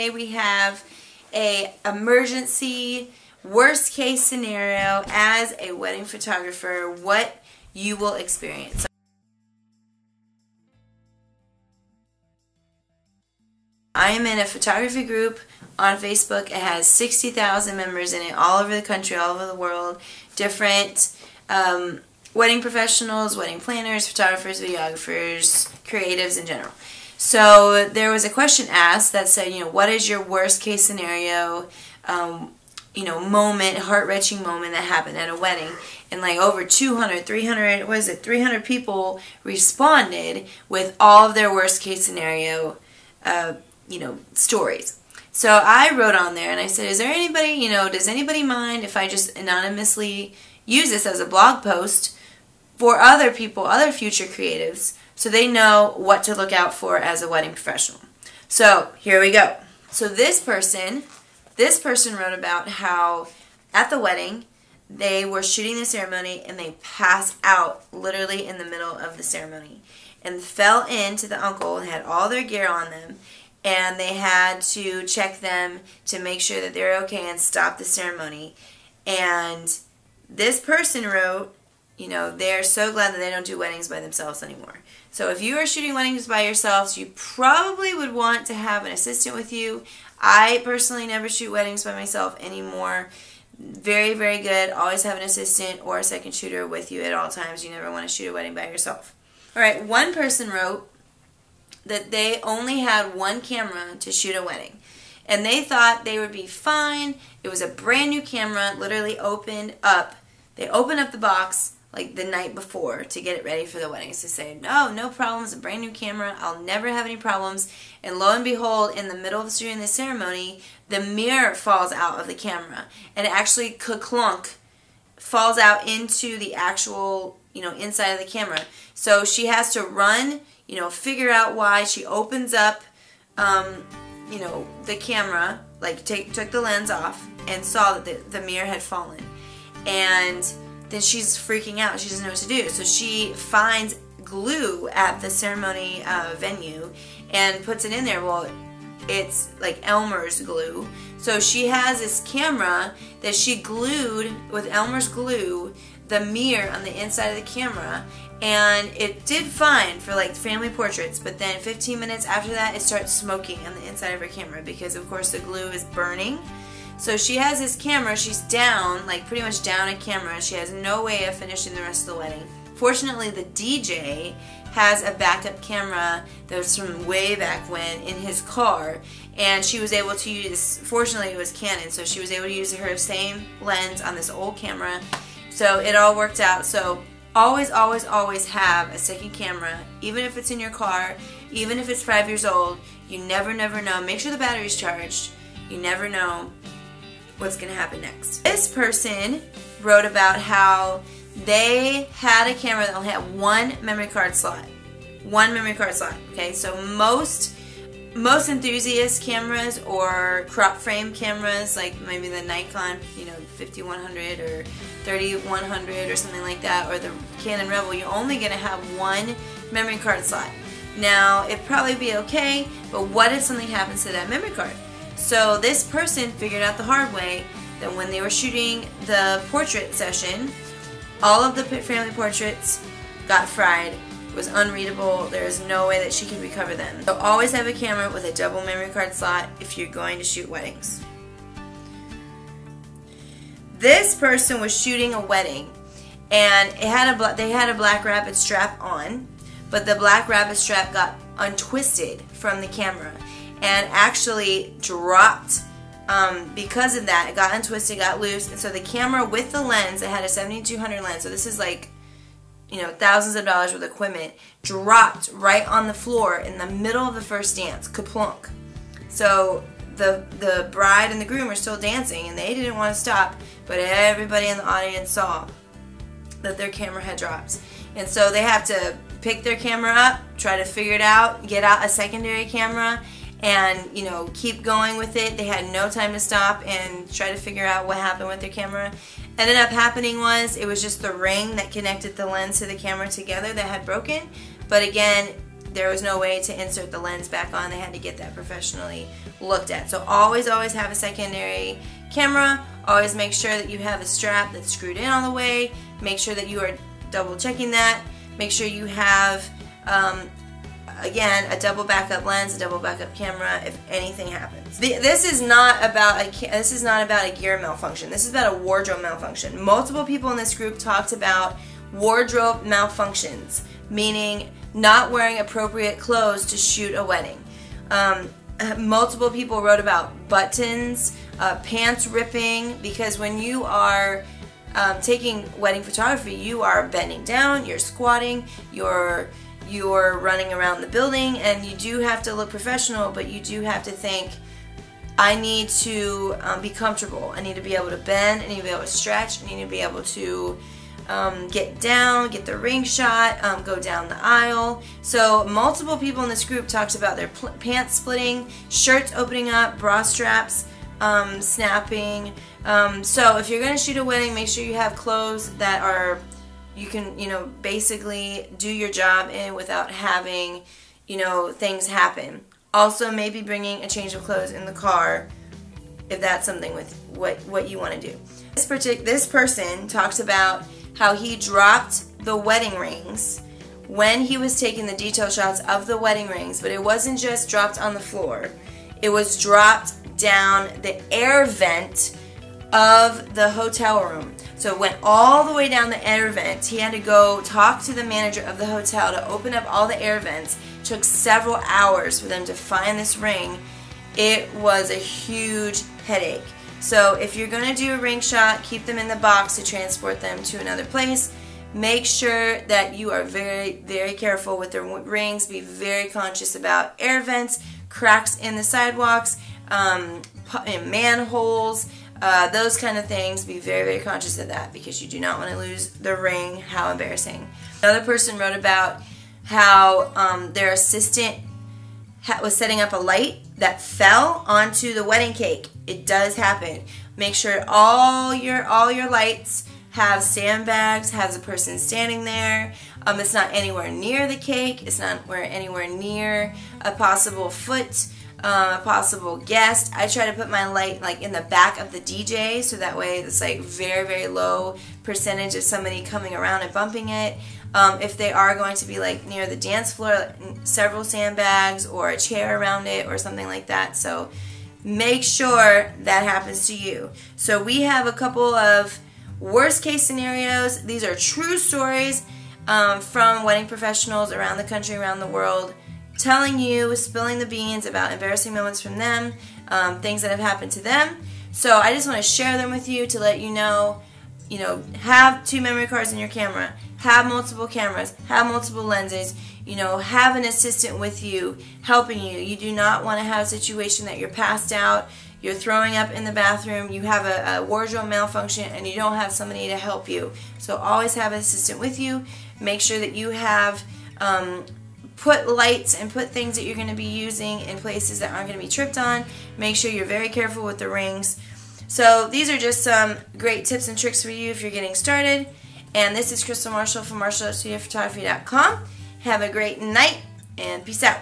Today we have a emergency worst case scenario as a wedding photographer, what you will experience. I am in a photography group on Facebook. It has 60,000 members in it, all over the country, all over the world. Different wedding professionals, wedding planners, photographers, videographers, creatives in general. So there was a question asked that said, what is your worst case scenario, moment, heart-wrenching moment that happened at a wedding? And like over 200, 300, 300 people responded with all of their worst case scenario, stories. So I wrote on there and I said, is there anybody, does anybody mind if I just anonymously use this as a blog post for other people, other future creatives, so they know what to look out for as a wedding professional? So here we go. So this person wrote about how at the wedding they were shooting the ceremony and they passed out literally in the middle of the ceremony and fell into the uncle and had all their gear on them, and they had to check them to make sure that they're okay and stop the ceremony. And this person wrote, they're so glad that they don't do weddings by themselves anymore. So if you are shooting weddings by yourselves, you probably would want to have an assistant with you. I personally never shoot weddings by myself anymore. Very, very good. Always have an assistant or a second shooter with you at all times. You never want to shoot a wedding by yourself. All right, one person wrote that they only had one camera to shoot a wedding, and they thought they would be fine. It was a brand new camera, literally opened up. They opened up the box like the night before to get it ready for the weddings, to say, no problems, a brand new camera, I'll never have any problems. And lo and behold, in the middle of shooting the ceremony, the mirror falls out of the camera, and it actually ka-clunk falls out into the actual, inside of the camera. So she has to run, figure out why. She opens up, the camera, like took the lens off and saw that the mirror had fallen. And then she's freaking out. She doesn't know what to do. So she finds glue at the ceremony venue and puts it in there. Well, it's like Elmer's glue. So she has this camera that she glued with Elmer's glue, the mirror on the inside of the camera, and it did fine for like family portraits, but then 15 minutes after that it starts smoking on the inside of her camera because of course the glue is burning. So she has this camera, she's down, like pretty much down a camera. She has no way of finishing the rest of the wedding. Fortunately, the DJ has a backup camera that was from way back when in his car, and she was able to use, fortunately it was Canon, so she was able to use her same lens on this old camera. So it all worked out. So always, always, always have a second camera, even if it's in your car, even if it's 5 years old. You never know. Make sure the battery's charged. You never know what's going to happen next. This person wrote about how they had a camera that only had one memory card slot. One memory card slot. Okay, so most enthusiast cameras or crop frame cameras, like maybe the Nikon, 5100 or 3100 or something like that, or the Canon Rebel, you're only going to have one memory card slot. Now, it'd probably be okay, but what if something happens to that memory card? So this person figured out the hard way that when they were shooting the portrait session, all of the family portraits got fried. It was unreadable. There is no way that she could recover them. So always have a camera with a double memory card slot if you're going to shoot weddings. This person was shooting a wedding, and they had a black rabbit strap on, but the black rabbit strap got untwisted from the camera and actually dropped because of that. It got untwisted, got loose, and so the camera with the lens, it had a 7200 lens, so this is like, thousands of dollars worth of equipment, dropped right on the floor in the middle of the first dance, kaplunk. So the bride and the groom were still dancing, and they didn't want to stop, but everybody in the audience saw that their camera had dropped. And so they have to pick their camera up, try to figure it out, get out a secondary camera, and keep going with it. They had no time to stop and try to figure out what happened with their camera. Ended up happening was it was just the ring that connected the lens to the camera together that had broken, but again, there was no way to insert the lens back on. They had to get that professionally looked at. So always have a secondary camera. Always make sure that you have a strap that's screwed in all the way. Make sure that you are double checking that. Make sure you have, again, a double backup lens, a double backup camera if anything happens. This is not about a gear malfunction. This is about a wardrobe malfunction. Multiple people in this group talked about wardrobe malfunctions, meaning not wearing appropriate clothes to shoot a wedding. Multiple people wrote about buttons, pants ripping, because when you are taking wedding photography, you are bending down, you're squatting, you're running around the building, and you do have to look professional, but you do have to think, I need to be comfortable. I need to be able to bend, I need to be able to stretch, I need to be able to get down, get the ring shot, go down the aisle. So multiple people in this group talked about their pants splitting, shirts opening up, bra straps snapping. So if you're going to shoot a wedding, make sure you have clothes that are, you can, basically do your job in without having, things happen. Also, maybe bringing a change of clothes in the car if that's something with what you want to do. This person talks about how he dropped the wedding rings when he was taking the detail shots of the wedding rings, but it wasn't just dropped on the floor. It was dropped down the air vent of the hotel room. So it went all the way down the air vent. He had to go talk to the manager of the hotel to open up all the air vents. It took several hours for them to find this ring. It was a huge headache. So if you're going to do a ring shot, keep them in the box to transport them to another place. Make sure that you are very, very careful with the rings. Be very conscious about air vents, cracks in the sidewalks, manholes, those kind of things. Be very, very conscious of that because you do not want to lose the ring. How embarrassing. Another person wrote about how their assistant was setting up a light that fell onto the wedding cake. It does happen. Make sure all your lights have sandbags, has a person standing there. It's not anywhere near the cake. It's not anywhere near a possible foot, a possible guest. I try to put my light like in the back of the DJ, so that way it's like very, very low percentage of somebody coming around and bumping it. If they are going to be like near the dance floor, several sandbags or a chair around it or something like that. So make sure that happens to you. So we have a couple of worst case scenarios. These are true stories from wedding professionals around the country, around the world, telling you, spilling the beans about embarrassing moments from them, things that have happened to them. So I just want to share them with you to let you know, have 2 memory cards in your camera, have multiple cameras, have multiple lenses, have an assistant with you, helping you. You do not want to have a situation that you're passed out, you're throwing up in the bathroom, you have a wardrobe malfunction, and you don't have somebody to help you. So always have an assistant with you. Make sure that you have put lights and put things that you're going to be using in places that aren't going to be tripped on. Make sure you're very careful with the rings. So these are just some great tips and tricks for you if you're getting started. And this is Crystal Marshall from MarshallStudioPhotography.com. Have a great night and peace out.